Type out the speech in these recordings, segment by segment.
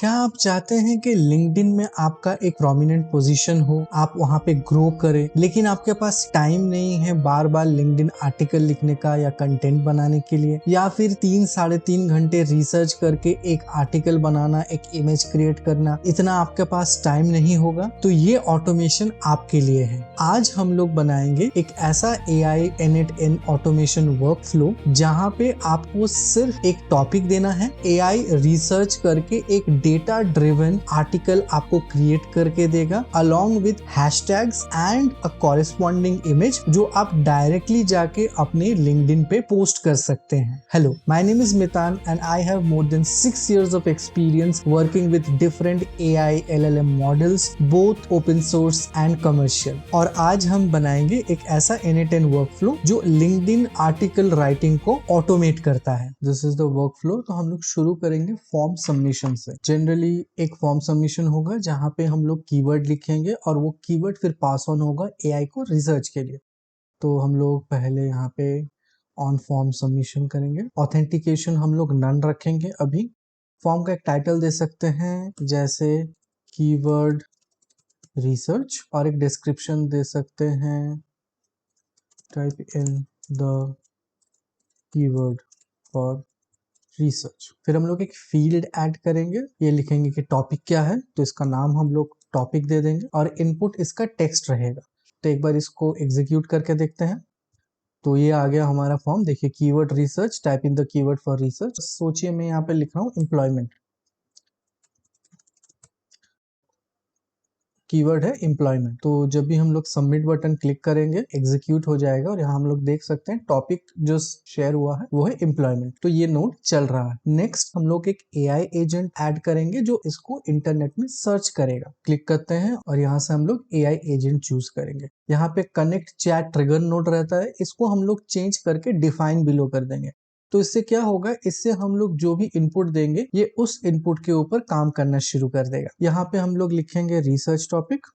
क्या आप चाहते हैं कि लिंक्डइन में आपका एक प्रोमिनेंट पोजीशन हो, आप वहां पे ग्रो करें, लेकिन आपके पास टाइम नहीं है बार बार लिंक्डइन आर्टिकल लिखने का या कंटेंट बनाने के लिए, या फिर 3-3.5 घंटे रिसर्च करके एक आर्टिकल बनाना, एक इमेज क्रिएट करना, इतना आपके पास टाइम नहीं होगा? तो ये ऑटोमेशन आपके लिए है। आज हम लोग बनाएंगे एक ऐसा AI N8N ऑटोमेशन वर्कफ्लो जहां पे आपको सिर्फ एक टॉपिक देना है, AI रिसर्च करके एक डेटा ड्रिवन आर्टिकल आपको क्रिएट करके देगा along with hashtags and a corresponding image जो आप डायरेक्टली जाके अपने लिंक्डइन पे पोस्ट कर सकते हैं। Hello, my name is Mitan and I have more than 6 years of experience working with different AI LLM models, both open source and commercial। और आज हम बनाएंगे एक ऐसा N8N वर्कफ्लो जो लिंक्डइन आर्टिकल राइटिंग को ऑटोमेट करता है। This is the workflow. तो हम लोग शुरू करेंगे फॉर्म सबमिशन से। जनरली एक फॉर्म सबमिशन होगा जहां पे हम लोग कीवर्ड लिखेंगे और वो कीवर्ड फिर पास ऑन होगा AI को रिसर्च के लिए। तो हम लोग पहले यहाँ पे ऑन फॉर्म सबमिशन करेंगे। ऑथेंटिकेशन हम लोग नन रखेंगे। अभी फॉर्म का एक टाइटल दे सकते हैं जैसे कीवर्ड रिसर्च और एक डिस्क्रिप्शन दे सकते हैं type in the keyword for research. फिर हम लोग एक फील्ड ऐड करेंगे, ये लिखेंगे कि टॉपिक क्या है, तो इसका नाम हम लोग टॉपिक दे देंगे और इनपुट इसका टेक्स्ट रहेगा। तो एक बार इसको एग्जीक्यूट करके देखते हैं। तो ये आ गया हमारा फॉर्म। देखिए keyword research, type in the keyword for research. सोचिए मैं यहाँ पे लिख रहा हूँ एम्प्लॉयमेंट, कीवर्ड है एम्प्लॉयमेंट। तो जब भी हम लोग सबमिट बटन क्लिक करेंगे एग्जीक्यूट हो जाएगा और यहाँ हम लोग देख सकते हैं टॉपिक जो शेयर हुआ है वो है एम्प्लॉयमेंट। तो ये नोट चल रहा है। नेक्स्ट हम लोग एक AI एजेंट ऐड करेंगे जो इसको इंटरनेट में सर्च करेगा। क्लिक करते हैं और यहाँ से हम लोग AI एजेंट चूज करेंगे। यहाँ पे कनेक्ट चैट ट्रिगर नोड रहता है, इसको हम लोग चेंज करके डिफाइन बिलो कर देंगे। तो इससे क्या होगा, इससे हम लोग जो भी इनपुट देंगे ये उस इनपुट के ऊपर काम करना शुरू कर देगा। यहाँ पे हम लोग लिखेंगे रिसर्च टॉपिक।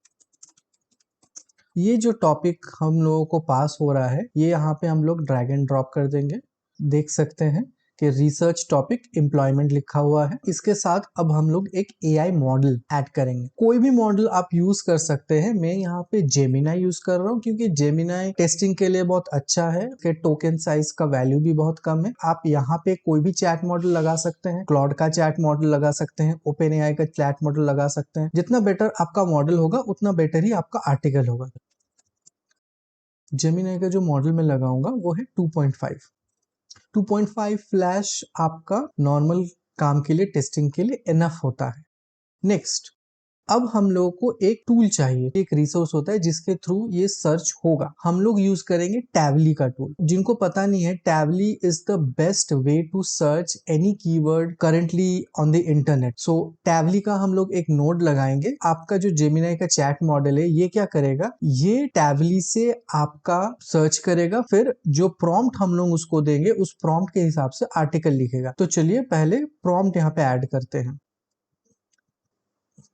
ये जो टॉपिक हम लोगों को पास हो रहा है ये यहाँ पे हम लोग ड्रैग एंड ड्रॉप कर देंगे। देख सकते हैं कि रिसर्च टॉपिक एम्प्लॉयमेंट लिखा हुआ है। इसके साथ अब हम लोग एक AI मॉडल ऐड करेंगे। कोई भी मॉडल आप यूज कर सकते हैं। मैं यहाँ पे जेमिनाई यूज कर रहा हूँ क्योंकि जेमिनाई टेस्टिंग के लिए बहुत अच्छा है, कि टोकन साइज का वैल्यू भी बहुत कम है। आप यहाँ पे कोई भी चैट मॉडल लगा सकते हैं, क्लॉड का चैट मॉडल लगा सकते हैं, ओपन AI का चैट मॉडल लगा सकते हैं। जितना बेटर आपका मॉडल होगा उतना बेटर ही आपका आर्टिकल होगा। जेमिनाई का जो मॉडल मैं लगाऊंगा वो है 2.5। 2.5 फ्लैश आपका नॉर्मल काम के लिए, टेस्टिंग के लिए इनफ होता है। नेक्स्ट, अब हम लोगों को एक टूल चाहिए, एक रिसोर्स होता है जिसके थ्रू ये सर्च होगा। हम लोग यूज करेंगे टैवली का टूल। जिनको पता नहीं है, Tavily is the best way to search any keyword currently on the internet. So Tavily का हम लोग एक नोड लगाएंगे। आपका जो जेमिनाई का चैट मॉडल है ये क्या करेगा, ये टैवली से आपका सर्च करेगा, फिर जो प्रॉम्प्ट हम लोग उसको देंगे उस प्रॉम्प्ट के हिसाब से आर्टिकल लिखेगा। तो चलिए पहले प्रॉम्प्ट यहाँ पे ऐड करते हैं।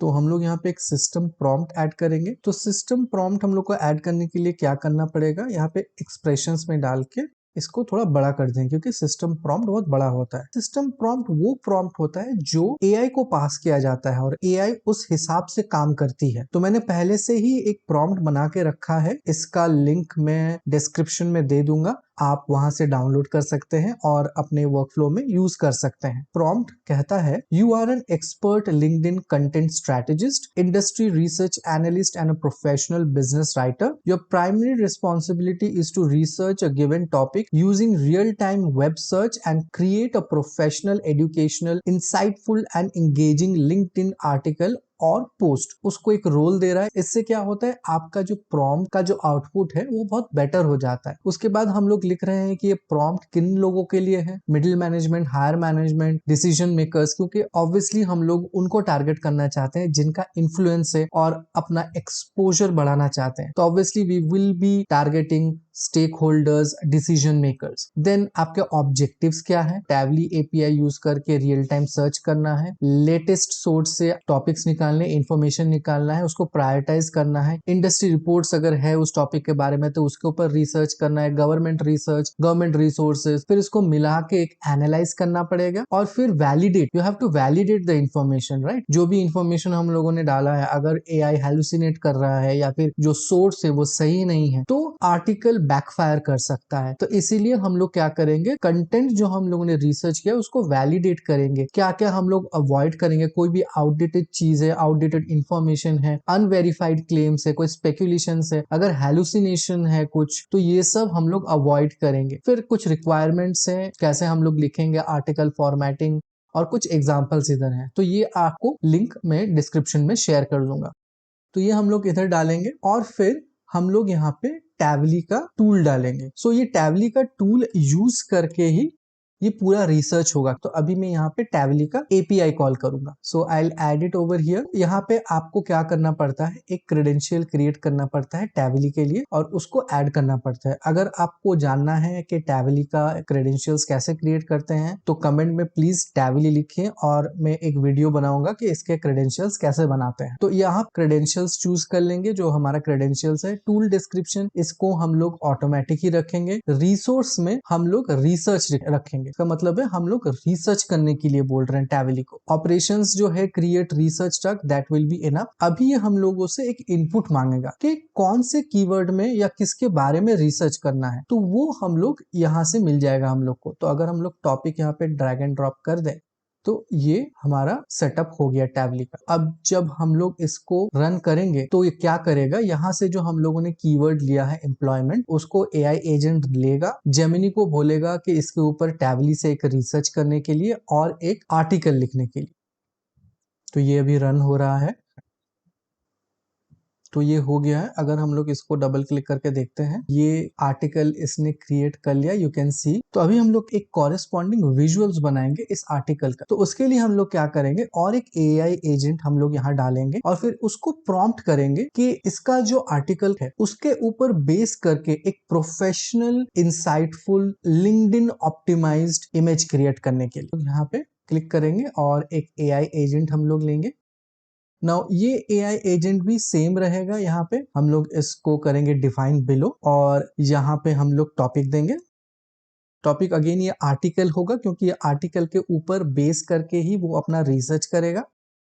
तो हम लोग यहाँ पे एक सिस्टम प्रॉम्प्ट ऐड करेंगे। तो सिस्टम प्रॉम्प्ट हम लोग को ऐड करने के लिए क्या करना पड़ेगा, यहाँ पे एक्सप्रेशंस में डाल के इसको थोड़ा बड़ा कर दें क्योंकि सिस्टम प्रॉम्प्ट बहुत बड़ा होता है। सिस्टम प्रॉम्प्ट वो प्रॉम्प्ट होता है जो AI को पास किया जाता है और AI उस हिसाब से काम करती है। तो मैंने पहले से ही एक प्रॉम्प्ट बना के रखा है, इसका लिंक मैं डिस्क्रिप्शन में दे दूंगा, आप वहां से डाउनलोड कर सकते हैं और अपने वर्कफ्लो में यूज कर सकते हैं। प्रॉम्प्ट कहता है, you are an expert LinkedIn content strategist, industry research analyst, and a professional business writer. Your primary responsibility is to research a given topic using real-time web search and create a professional, educational, insightful, and engaging LinkedIn article और post. उसको एक role दे रहा है। इससे क्या होता है, आपका जो प्रॉम्प्ट का जो आउटपुट है वो बहुत बेटर हो जाता है। उसके बाद हम लोग लिख रहे हैं कि ये प्रॉम्प्ट किन लोगों के लिए है, middle management, higher management, decision makers, क्योंकि ऑब्वियसली हम लोग उनको टारगेट करना चाहते हैं जिनका इन्फ्लुएंस है और अपना एक्सपोजर बढ़ाना चाहते हैं। तो obviously we will be targeting stakeholders, decision makers. Then आपके ऑब्जेक्टिव्स क्या है, टैवली एपीआई यूज करके रियल टाइम सर्च करना है, लेटेस्ट सोर्स से टॉपिक्स निकालने, इंफॉर्मेशन निकालना है, उसको प्रायोरिटाइज करना है, इंडस्ट्री रिपोर्ट्स अगर है उस टॉपिक के बारे में तो उसके ऊपर रिसर्च करना है, गवर्नमेंट रिसर्च, गवर्नमेंट रिसोर्सेज, फिर इसको मिला के एक एनालाइज करना पड़ेगा और फिर validate, you have to validate the information, right. जो भी इंफॉर्मेशन हम लोगों ने डाला है, अगर एआई हेलुसिनेट कर रहा है या फिर जो सोर्स है वो सही नहीं है तो आर्टिकल बैकफायर कर सकता है। तो इसीलिए हम लोग क्या करेंगे, कंटेंट जो हम लोगों ने रिसर्च किया उसको वैलिडेट करेंगे, क्या क्या हम लोग अवॉइड करेंगे, कोई भी आउटडेटेड चीज है, आउटडेटेड इंफॉर्मेशन है, अनवेरिफाइड क्लेम्स है, कोई स्पेकुलेशन है, अगर हेलुसिनेशन है कुछ, तो ये सब हम लोग अवॉइड करेंगे। फिर कुछ रिक्वायरमेंट्स है, कैसे हम लोग लिखेंगे आर्टिकल फॉर्मेटिंग, और कुछ एग्जाम्पल्स इधर हैं, तो ये आपको लिंक में डिस्क्रिप्शन में शेयर कर दूंगा। तो ये हम लोग इधर डालेंगे और फिर हम लोग यहाँ पे टैवली का टूल डालेंगे। सो ये टैवली का टूल यूज करके ही ये पूरा रिसर्च होगा। तो अभी मैं यहाँ पे टैवली का एपीआई कॉल करूंगा। So I will add it over here. यहाँ पे आपको क्या करना पड़ता है, एक क्रेडेंशियल क्रिएट करना पड़ता है टैवली के लिए और उसको ऐड करना पड़ता है। अगर आपको जानना है कि टैवली का क्रेडेंशियल्स कैसे क्रिएट करते हैं तो कमेंट में प्लीज टैवली लिखिए और मैं एक वीडियो बनाऊंगा कि इसके क्रेडेंशियल्स कैसे बनाते हैं। तो यहाँ क्रेडेंशियल्स चूज कर लेंगे जो हमारा क्रेडेंशियल्स है। टूल डिस्क्रिप्शन इसको हम लोग ऑटोमेटिक ही रखेंगे। रिसोर्स में हम लोग रिसर्च रखेंगे। इसका मतलब है हम लोग रिसर्च करने के लिए बोल रहे हैं टैवली को। ऑपरेशंस जो है क्रिएट रिसर्च तक, दैट विल बी इनफ। अभी ये हम लोगों से एक इनपुट मांगेगा कि कौन से कीवर्ड में या किसके बारे में रिसर्च करना है, तो वो हम लोग यहाँ से मिल जाएगा हम लोग को। तो अगर हम लोग टॉपिक यहाँ पे ड्रैग एंड ड्रॉप कर दें तो ये हमारा सेटअप हो गया टैवली का। अब जब हम लोग इसको रन करेंगे तो ये क्या करेगा, यहाँ से जो हम लोगों ने कीवर्ड लिया है एम्प्लॉयमेंट, उसको एआई एजेंट लेगा, जेमिनी को बोलेगा कि इसके ऊपर टैवली से एक रिसर्च करने के लिए और एक आर्टिकल लिखने के लिए। तो ये अभी रन हो रहा है। तो ये हो गया है। अगर हम लोग इसको डबल क्लिक करके देखते हैं, ये आर्टिकल इसने क्रिएट कर लिया, यू कैन सी। तो अभी हम लोग एक कॉरेस्पॉन्डिंग विजुअल्स बनाएंगे इस आर्टिकल का। तो उसके लिए हम लोग क्या करेंगे, और एक एआई एजेंट हम लोग यहाँ डालेंगे और फिर उसको प्रॉम्प्ट करेंगे कि इसका जो आर्टिकल है उसके ऊपर बेस करके एक professional insightful LinkedIn optimised image create करने के लिए यहाँ पे क्लिक करेंगे और एक एआई एजेंट हम लोग लेंगे। नाउ ये एआई एजेंट भी सेम रहेगा। यहाँ पे हम लोग इसको करेंगे डिफाइन बिलो और यहाँ पे हम लोग टॉपिक देंगे। टॉपिक अगेन ये आर्टिकल होगा क्योंकि ये आर्टिकल के ऊपर बेस करके ही वो अपना रिसर्च करेगा।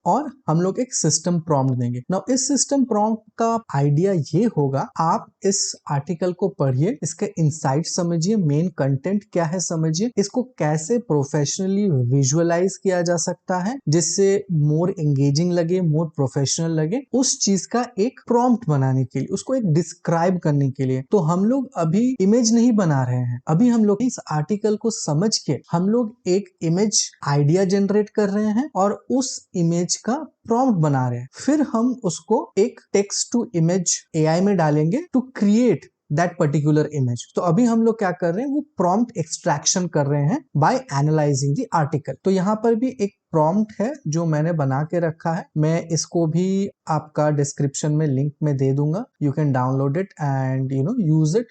और हम लोग एक सिस्टम प्रॉम्प्ट देंगे। नाउ इस सिस्टम प्रॉम्प्ट का आइडिया ये होगा, आप इस आर्टिकल को पढ़िए, इसके इनसाइट समझिए, मेन कंटेंट क्या है समझिए, इसको कैसे प्रोफेशनली विजुअलाइज किया जा सकता है जिससे मोर एंगेजिंग लगे, मोर प्रोफेशनल लगे, उस चीज का एक प्रॉम्प्ट बनाने के लिए, उसको एक डिस्क्राइब करने के लिए। तो हम लोग अभी इमेज नहीं बना रहे हैं, अभी हम लोग इस आर्टिकल को समझ के हम लोग एक इमेज आइडिया जनरेट कर रहे हैं और उस इमेज का प्रॉम्प्ट बना रहे हैं। फिर हम उसको एक टेक्स्ट टू इमेज एआई में डालेंगे to create that particular image. तो अभी हम लोग क्या कर रहे हैं, वो प्रॉम्प्ट एक्सट्रैक्शन कर रहे हैं बाय एनालाइजिंग द आर्टिकल। तो यहाँ पर भी एक प्रॉम्प्ट है जो मैंने बना के रखा है, मैं इसको भी आपका डिस्क्रिप्शन में लिंक में दे दूंगा। You can download it and use it.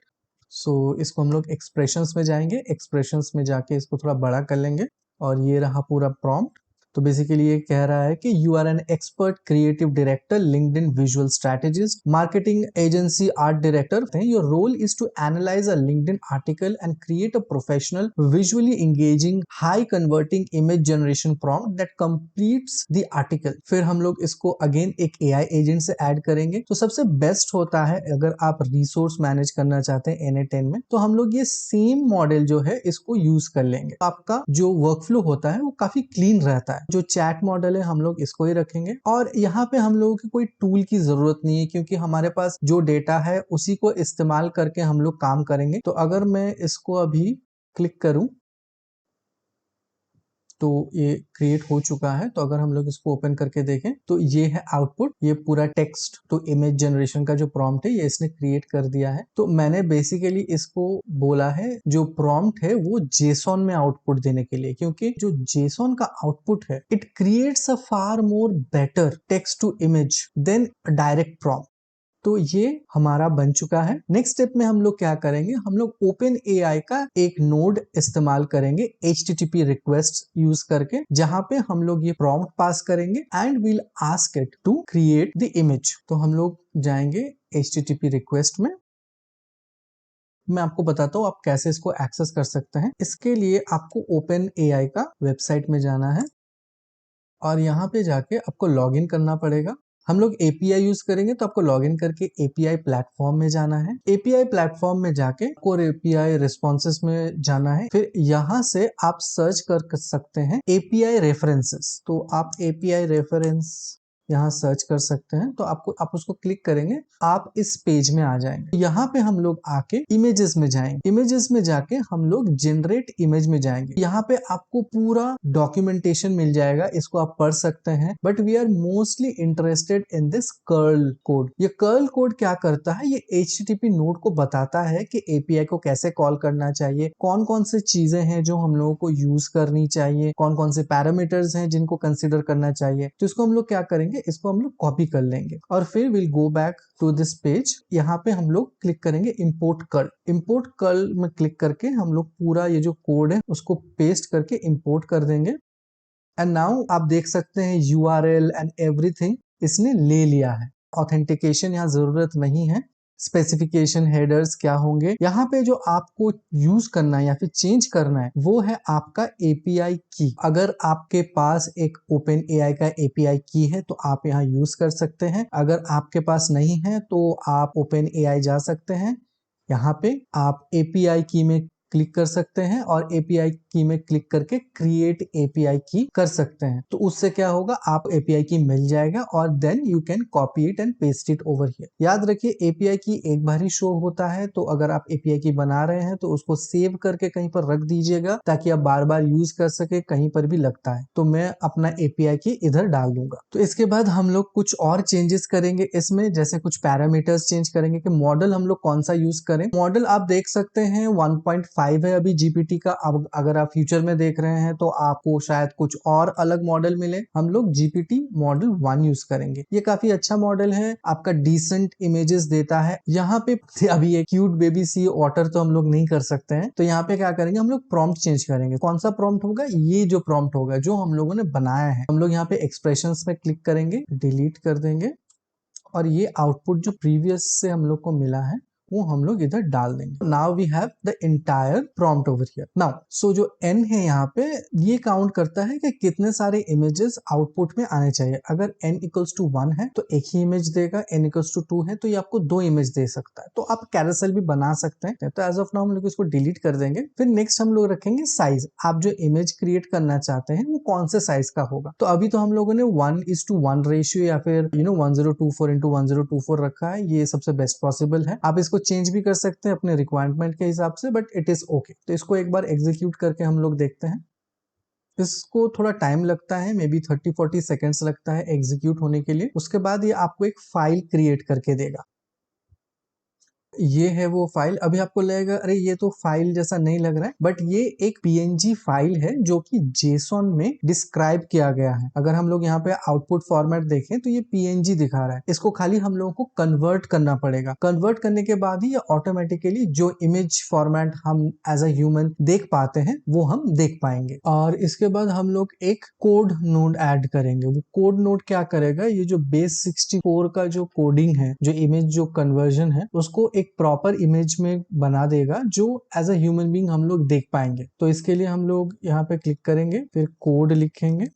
So इसको हम लोग एक्सप्रेशंस में जाएंगे, एक्सप्रेशंस में जाके इसको थोड़ा बड़ा कर लेंगे और ये रहा पूरा प्रॉम्प्ट। तो बेसिकली ये कह रहा है कि you are an expert creative director, LinkedIn visual strategist, marketing agency art director. Your role is to analyse a LinkedIn article and create a professional visually engaging high converting image generation prompt that completes the article. फिर हम लोग इसको again एक AI agent से add करेंगे। तो सबसे best होता है अगर आप रिसोर्स मैनेज करना चाहते हैं N8N में, तो हम लोग ये सेम मॉडल जो है इसको यूज कर लेंगे। आपका जो वर्कफ्लो होता है वो काफी क्लीन रहता है। जो चैट मॉडल है हम लोग इसको ही रखेंगे और यहाँ पे हम लोगों की कोई टूल की जरूरत नहीं है क्योंकि हमारे पास जो डेटा है उसी को इस्तेमाल करके हम लोग काम करेंगे। तो अगर मैं इसको अभी क्लिक करूं तो ये क्रिएट हो चुका है। तो अगर हम लोग इसको ओपन करके देखें तो ये है आउटपुट, ये पूरा टेक्स्ट टू इमेज जनरेशन का जो प्रॉम्प्ट है ये इसने क्रिएट कर दिया है। तो मैंने बेसिकली इसको बोला है जो प्रॉम्प्ट है वो जेसॉन में आउटपुट देने के लिए, क्योंकि जो जेसॉन का आउटपुट है it creates a far more better text to image than direct prompt. तो ये हमारा बन चुका है। नेक्स्ट स्टेप में हम लोग क्या करेंगे, हम लोग ओपन एआई का एक नोड इस्तेमाल करेंगे HTTP रिक्वेस्ट यूज करके, जहां पे हम लोग ये प्रॉम्प्ट पास करेंगे and will ask it to create the image. तो हम लोग जाएंगे HTTP रिक्वेस्ट में। मैं आपको बताता हूँ आप कैसे इसको एक्सेस कर सकते हैं। इसके लिए आपको ओपन एआई का वेबसाइट में जाना है और यहाँ पे जाके आपको लॉगिन करना पड़ेगा। हम लोग API यूज करेंगे तो आपको लॉगिन करके API प्लेटफॉर्म में जाना है। API प्लेटफॉर्म में जाके कोर API रिस्पॉन्सेस में जाना है। फिर यहाँ से आप सर्च कर सकते हैं API रेफरेंसेस। तो आप API रेफरेंस यहाँ सर्च कर सकते हैं। तो आप उसको क्लिक करेंगे, आप इस पेज में आ जाएंगे। यहाँ पे हम लोग आके इमेजेस में जाएंगे। इमेजेस में जाके हम लोग जनरेट इमेज में जाएंगे। यहाँ पे आपको पूरा डॉक्यूमेंटेशन मिल जाएगा, इसको आप पढ़ सकते हैं। But we are mostly interested in this curl code. ये कर्ल कोड क्या करता है, ये HTTP नोड को बताता है कि API को कैसे कॉल करना चाहिए, कौन कौन से चीजें हैं जो हम लोगों को यूज करनी चाहिए, कौन कौन से पैरामीटर्स हैं जिनको कंसिडर करना चाहिए। तो इसको हम लोग क्या करेंगे, इसको हम लोग कॉपी कर लेंगे और फिर will go back to this page. यहाँ पे हम लोग क्लिक करेंगे इंपोर्ट कर्ल। इंपोर्ट कर्ल में क्लिक करके हम लोग पूरा ये जो कोड है उसको पेस्ट करके इंपोर्ट कर देंगे। एंड नाउ आप देख सकते हैं URL एंड एवरीथिंग इसने ले लिया है। ऑथेंटिकेशन यहाँ जरूरत नहीं है। स्पेसिफिकेशन हेडर्स क्या होंगे, यहाँ पे जो आपको यूज करना है या फिर चेंज करना है वो है आपका API की। अगर आपके पास एक ओपन एआई का API की है तो आप यहाँ यूज कर सकते हैं। अगर आपके पास नहीं है तो आप ओपन एआई जा सकते हैं। यहाँ पे आप API की में क्लिक कर सकते हैं और API की में क्लिक करके क्रिएट API की कर सकते हैं। तो उससे क्या होगा, आप API की मिल जाएगा और then you can copy it and paste it over here. याद रखिए API की एक बार ही शो होता है, तो अगर आप API की बना रहे हैं तो उसको सेव करके कहीं पर रख दीजिएगा ताकि आप बार बार यूज कर सके। कहीं पर भी लगता है तो मैं अपना API की इधर डाल दूंगा। तो इसके बाद हम लोग कुछ और चेंजेस करेंगे इसमें, जैसे कुछ पैरामीटर्स चेंज करेंगे कि मॉडल हम लोग कौन सा यूज करें। मॉडल आप देख सकते हैं 1.5 है अभी GPT का। अब अगर आप फ्यूचर में देख रहे हैं तो आपको शायद कुछ और अलग मॉडल मिले। हम लोग GPT मॉडल 1 यूज करेंगे। ये काफी अच्छा मॉडल है, आपका डिसेंट इमेजेस देता है। यहाँ पे अभी ये क्यूट बेबी सी ऑटर तो हम लोग नहीं कर सकते हैं, तो यहाँ पे क्या करेंगे, हम लोग प्रॉम्प्ट चेंज करेंगे। कौन सा प्रॉम्प्ट होगा, ये जो प्रॉम्प्ट होगा जो हम लोगों ने बनाया है। हम लोग यहाँ पे एक्सप्रेशंस में क्लिक करेंगे, डिलीट कर देंगे और ये आउटपुट जो प्रीवियस से हम लोग को मिला है वो हम लोग इधर डाल देंगे। Now we have the entire prompt over here. Now so जो n है यहाँ पे ये काउंट करता है कि कितने सारे इमेजेस आउटपुट में आने चाहिए। अगर n इक्वल्स टू 1 है तो एक ही इमेज देगा, n इक्वल्स टू 2 है तो ये आपको 2 इमेज दे सकता है। तो आप कैरोसेल भी बना सकते हैं। तो एज ऑफ नाउ हम लोग इसको डिलीट कर देंगे। फिर नेक्स्ट हम लोग रखेंगे साइज। आप जो इमेज क्रिएट करना चाहते हैं वो कौन से साइज का होगा। तो अभी तो हम लोगों ने 1:1 रेशियो या फिर 1024:1024 रखा है। ये सबसे बेस्ट पॉसिबल है। आप इसको चेंज भी कर सकते हैं अपने रिक्वायरमेंट के हिसाब से, बट इट इज ओके। तो इसको एक बार एग्जीक्यूट करके हम लोग देखते हैं। इसको थोड़ा टाइम लगता है, मे बी 30-40 सेकेंड्स लगता है एग्जीक्यूट होने के लिए। उसके बाद ये आपको एक फाइल क्रिएट करके देगा। ये है वो फाइल। अभी आपको लगेगा अरे ये तो फाइल जैसा नहीं लग रहा है, बट ये एक PNG फाइल है जो कि JSON में डिस्क्राइब किया गया है। अगर हम लोग यहाँ पे आउटपुट फॉर्मेट देखें तो ये PNG दिखा रहा है। इसको खाली हम लोगों को कन्वर्ट करना पड़ेगा। कन्वर्ट करने के बाद ही ये ऑटोमेटिकली जो इमेज फॉर्मेट हम एज अ ह्यूमन देख पाते हैं वो हम देख पाएंगे। और इसके बाद हम लोग एक कोड नोड ऐड करेंगे। वो कोड नोड क्या करेगा, ये जो बेस 64 का जो कोडिंग है, जो इमेज जो कन्वर्जन है, उसको एक प्रॉपर इमेज में बना देगा जो एज अ ह्यूमन बीइंग हम लोग देख पाएंगे। तो इसके लिए हम लोग यहाँ पे क्लिक करेंगे, फिर कोड लिखेंगे,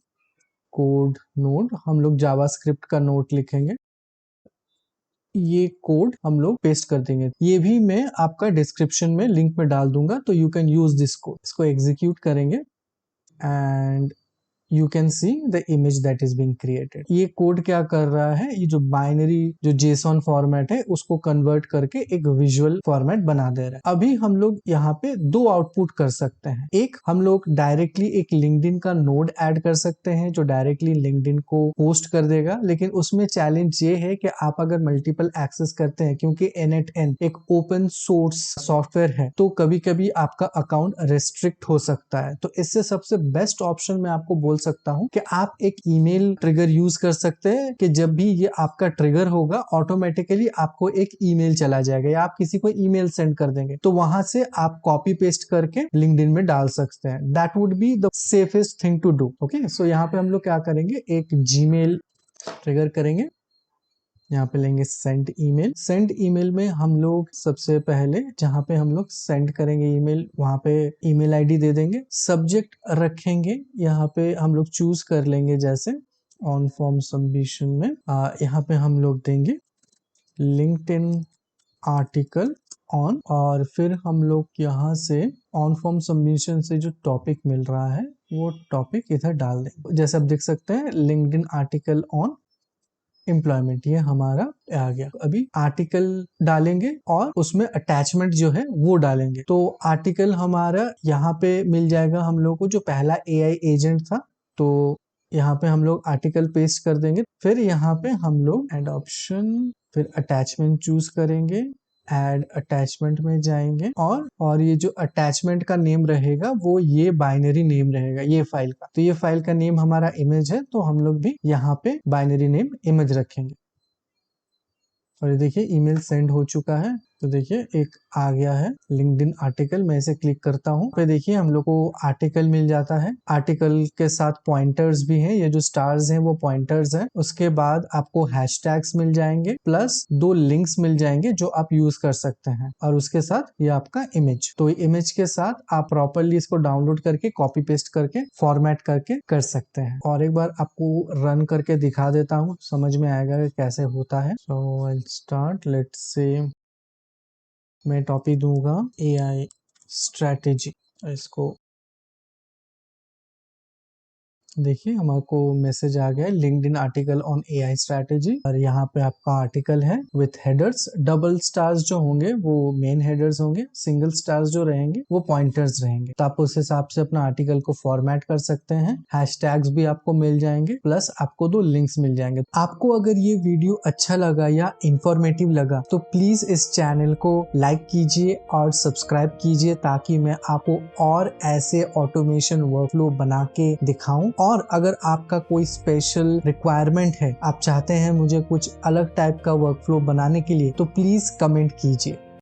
कोड नोड, हम लोग जावास्क्रिप्ट का नोट लिखेंगे। ये कोड हम लोग पेस्ट कर देंगे। ये भी मैं आपका डिस्क्रिप्शन में लिंक में डाल दूंगा, तो you can use this code. इसको एग्जीक्यूट करेंगे and you can see the image that is being created। ये कोड क्या कर रहा है, ये जो बाइनरी जो JSON फॉर्मेट है उसको कन्वर्ट करके एक विजुअल फॉर्मेट बना दे रहा है। अभी हम लोग यहाँ पे दो आउटपुट कर सकते हैं। एक, हम लोग डायरेक्टली एक लिंक्डइन का नोड ऐड कर सकते हैं जो डायरेक्टली लिंक्डइन को होस्ट कर देगा। लेकिन उसमें चैलेंज ये है कि आप अगर मल्टीपल एक्सेस करते हैं, क्योंकि n8n एक ओपन सोर्स सॉफ्टवेयर है, तो कभी कभी आपका अकाउंट रेस्ट्रिक्ट हो सकता है। तो इससे सबसे बेस्ट ऑप्शन मैं आपको बोल बोल सकता हूँ कि आप एक ईमेल ट्रिगर यूज कर सकते हैं कि जब भी ये आपका ट्रिगर होगा ऑटोमेटिकली आपको एक ईमेल चला जाएगा या आप किसी को ईमेल सेंड कर देंगे, तो वहां से आप कॉपी पेस्ट करके लिंक्डइन में डाल सकते हैं। That would be the safest thing to do. Okay, so यहाँ पे हम लोग क्या करेंगे, एक जीमेल ट्रिगर करेंगे। यहाँ पे लेंगे सेंड ईमेल। सेंड ईमेल में हम लोग सबसे पहले जहाँ पे हम लोग सेंड करेंगे ईमेल, वहां पे ईमेल आईडी दे देंगे। सब्जेक्ट रखेंगे, यहाँ पे हम लोग चूज कर लेंगे जैसे ऑन फॉर्म सबमिशन में यहाँ पे हम लोग देंगे लिंक्डइन आर्टिकल ऑन, और फिर हम लोग यहाँ से ऑन फॉर्म सबमिशन से जो टॉपिक मिल रहा है वो टॉपिक इधर डाल देंगे। जैसे आप देख सकते हैं लिंक्डइन आर्टिकल ऑन एम्प्लॉयमेंट, ये हमारा आ गया। अभी आर्टिकल डालेंगे और उसमें अटैचमेंट जो है वो डालेंगे। तो आर्टिकल हमारा यहाँ पे मिल जाएगा हम लोग को, जो पहला एआई एजेंट था, तो यहाँ पे हम लोग आर्टिकल पेस्ट कर देंगे। फिर यहाँ पे हम लोग एड ऑप्शन, फिर अटैचमेंट चूज करेंगे, ऐड अटैचमेंट में जाएंगे और ये जो अटैचमेंट का नेम रहेगा वो ये बाइनरी नेम रहेगा ये फाइल का। तो ये फाइल का नेम हमारा इमेज है, तो हम लोग भी यहाँ पे बाइनरी नेम इमेज रखेंगे। और ये देखिए ईमेल सेंड हो चुका है। तो देखिए एक आ गया है लिंक्डइन आर्टिकल। मैं इसे क्लिक करता हूँ, फिर देखिए हम लोग को आर्टिकल मिल जाता है। आर्टिकल के साथ पॉइंटर्स भी हैं, ये जो स्टार्स हैं वो पॉइंटर्स हैं। उसके बाद आपको हैशटैग्स मिल जाएंगे, प्लस 2 लिंक्स मिल जाएंगे जो आप यूज कर सकते हैं, और उसके साथ ये आपका इमेज। तो इमेज के साथ आप प्रॉपरली इसको डाउनलोड करके कॉपी पेस्ट करके फॉर्मेट करके कर सकते हैं। और एक बार आपको रन करके दिखा देता हूँ, समझ में आएगा कि कैसे होता है। सो आई स्टार्ट, लेट्स से मैं टॉपिक दूंगा एआई स्ट्रैटेजी। इसको देखिए हमारे को मैसेज आ गया है LinkedIn article on AI strategy, और यहाँ पे आपका आर्टिकल है विथ हेडर्स। डबल स्टार्स जो होंगे वो मेन हेडर्स होंगे, सिंगल स्टार्स जो रहेंगे वो पॉइंटर्स रहेंगे। तो आप उस हिसाब से अपना आर्टिकल को फॉर्मेट कर सकते हैं। हैशटैग्स भी आपको मिल जाएंगे, प्लस आपको 2 लिंक्स मिल जाएंगे। आपको अगर ये वीडियो अच्छा लगा या इंफॉर्मेटिव लगा तो प्लीज इस चैनल को लाइक कीजिए और सब्सक्राइब कीजिए, ताकि मैं आपको और ऐसे ऑटोमेशन वर्कफ्लो बना के दिखाऊं। और अगर आपका कोई स्पेशल रिक्वायरमेंट है, आप चाहते हैं मुझे कुछ अलग टाइप का वर्कफ्लो बनाने के लिए, तो प्लीज कमेंट कीजिए।